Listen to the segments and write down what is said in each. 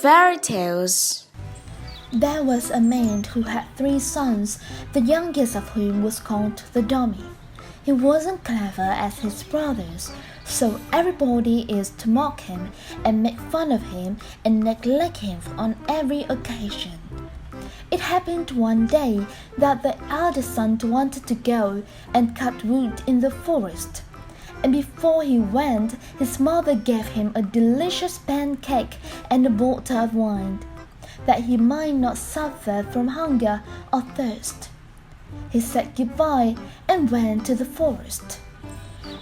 Fairy Tales. There was a man who had 3 sons, the youngest of whom was called the dummy. He wasn't clever as his brothers, so everybody used to mock him and make fun of him and neglect him on every occasion. It happened one day that the eldest son wanted to go and cut wood in the forest. And before he went, his mother gave him a delicious pancake and a bottle of wine, that he might not suffer from hunger or thirst. He said goodbye and went to the forest.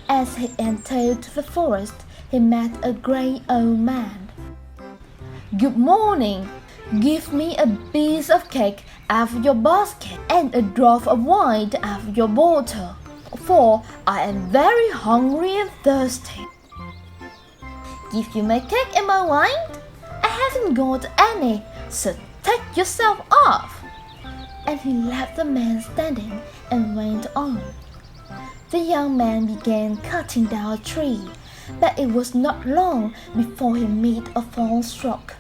As he entered the forest, he met a grey old man. "Good morning. Give me a piece of cake out of your basket and a draught of wine out of your bottle, for I am very hungry and thirsty." "Give you my cake and my wine? I haven't got any, so take yourself off." And he left the man standing and went on. The young man began cutting down a tree, but it was not long before he met a false stroke.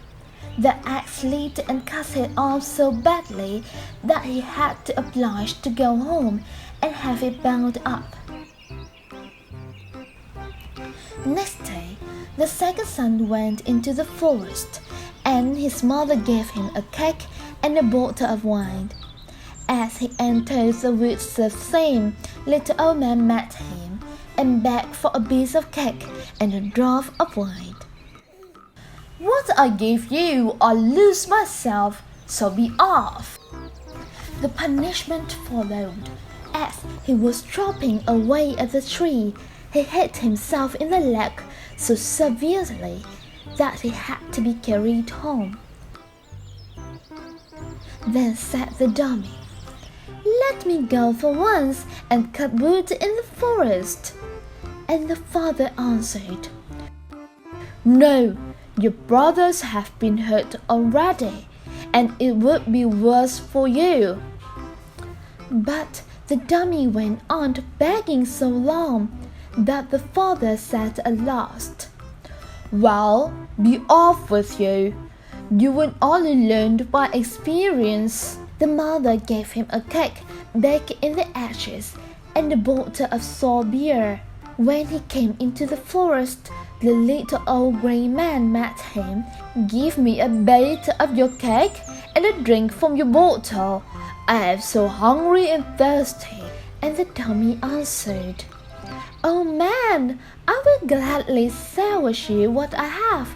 The axe slipped and cut his arm so badly that he had to oblige to go home and have it bound up. Next day, the second son went into the forest, and his mother gave him a cake and a bottle of wine. As he entered the woods, the same little old man met him and begged for a piece of cake and a draught of wine. "What I give you, I lose myself, so be off." The punishment followed. As he was chopping away at the tree, he hit himself in the leg so severely that he had to be carried home. Then said the dummy, "Let me go for once and cut wood in the forest." And the father answered, "No, your brothers have been hurt already, and it would be worse for you." But the dummy went on begging so long that the father said at last, "Well, be off with you. You will only learn by experience." The mother gave him a cake baked in the ashes and a bottle of sour beer. When he came into the forest, the little old grey man met him. "Give me a bite of your cake and a drink from your bottle. I am so hungry and thirsty." And the dummy answered, "Oh man, I will gladly share with you what I have,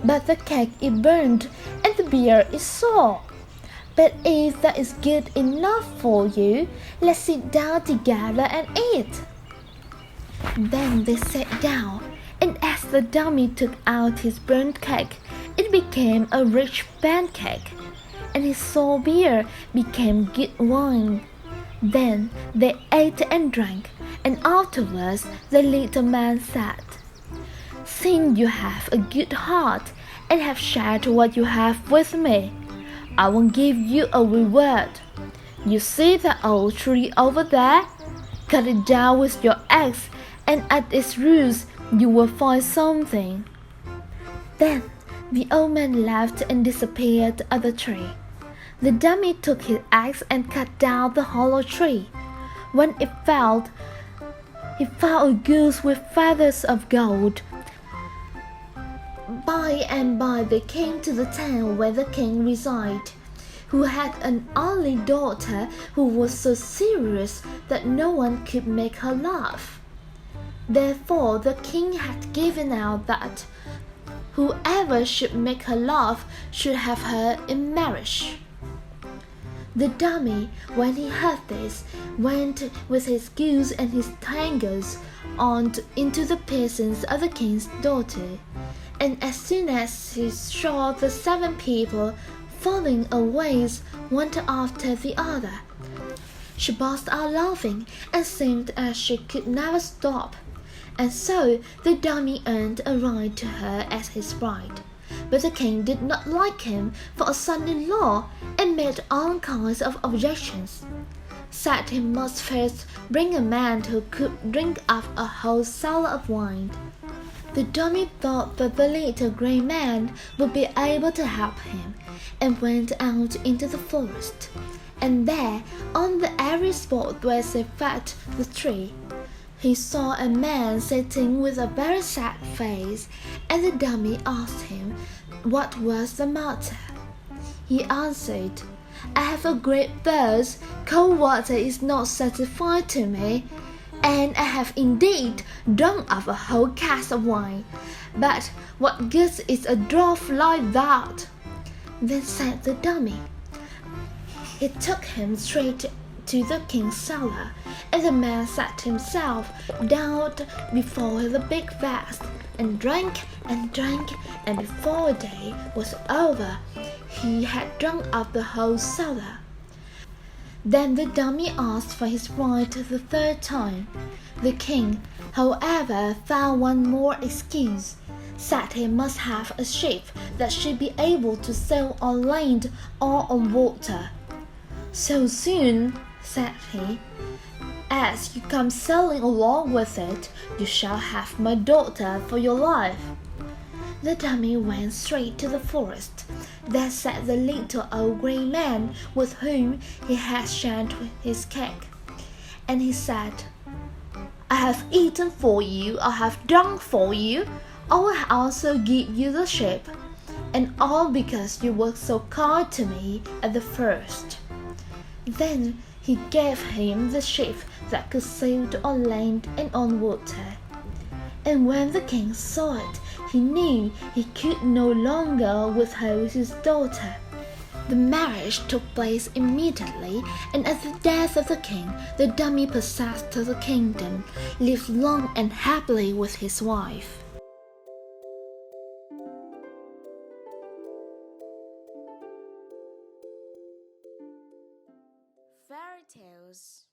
but the cake is burned and the beer is sour. But if that is good enough for you, let's sit down together and eat." Then they sat down, and as the dummy took out his burnt cake, it became a rich pancake, and his sour beer became good wine. Then they ate and drank, and afterwards the little man said, "Since you have a good heart and have shared what you have with me, I will give you a reward. You see that old tree over there? Cut it down with your axe, and at its roots you will find something." Then the old man left and disappeared at the tree. The dummy took his axe and cut down the hollow tree. When it fell, he found a goose with feathers of gold. By and by they came to the town where the king resided, who had an only daughter who was so serious that no one could make her laugh. Therefore the king had given out that whoever should make her laugh should have her in marriage. The dummy, when he heard this, went with his goose and his tangles on into the presence of the king's daughter, and as soon as he saw the 7 people falling away one after the other, she burst out laughing and seemed as she could never stop. And so the dummy earned a right to her as his bride. But the king did not like him for a son-in-law and made all kinds of objections. Said he must first bring a man who could drink up a whole cellar of wine. The dummy thought that the little grey man would be able to help him, and went out into the forest. And there, on the very spot where they felled the tree, he saw a man sitting with a very sad face, and the dummy asked him what was the matter. He answered, "I have a great thirst. Cold water is not satisfied to me, and I have indeed drunk up a whole cask of wine. But what good is a draught like that?" Then said the dummy. He took him straight to the king's cellar, and the man sat himself down before the big vase, and drank, and before the day was over, he had drunk up the whole cellar. Then the dummy asked for his right the third time. The king, however, found one more excuse, said he must have a ship that should be able to sail on land or on water. "So soon," said he, "as you come sailing along with it, you shall have my daughter for your life." The dummy went straight to the forest. There sat the little old grey man with whom he had shared his cake, and he said, "I have eaten for you, I have drunk for you, I will also give you the ship, and all because you were so kind to me at the first." Then he gave him the ship that could sail on land and on water. And when the king saw it, he knew he could no longer withhold his daughter. The marriage took place immediately, and at the death of the king, the dummy possessed the kingdom, lived long and happily with his wife. Fairy tales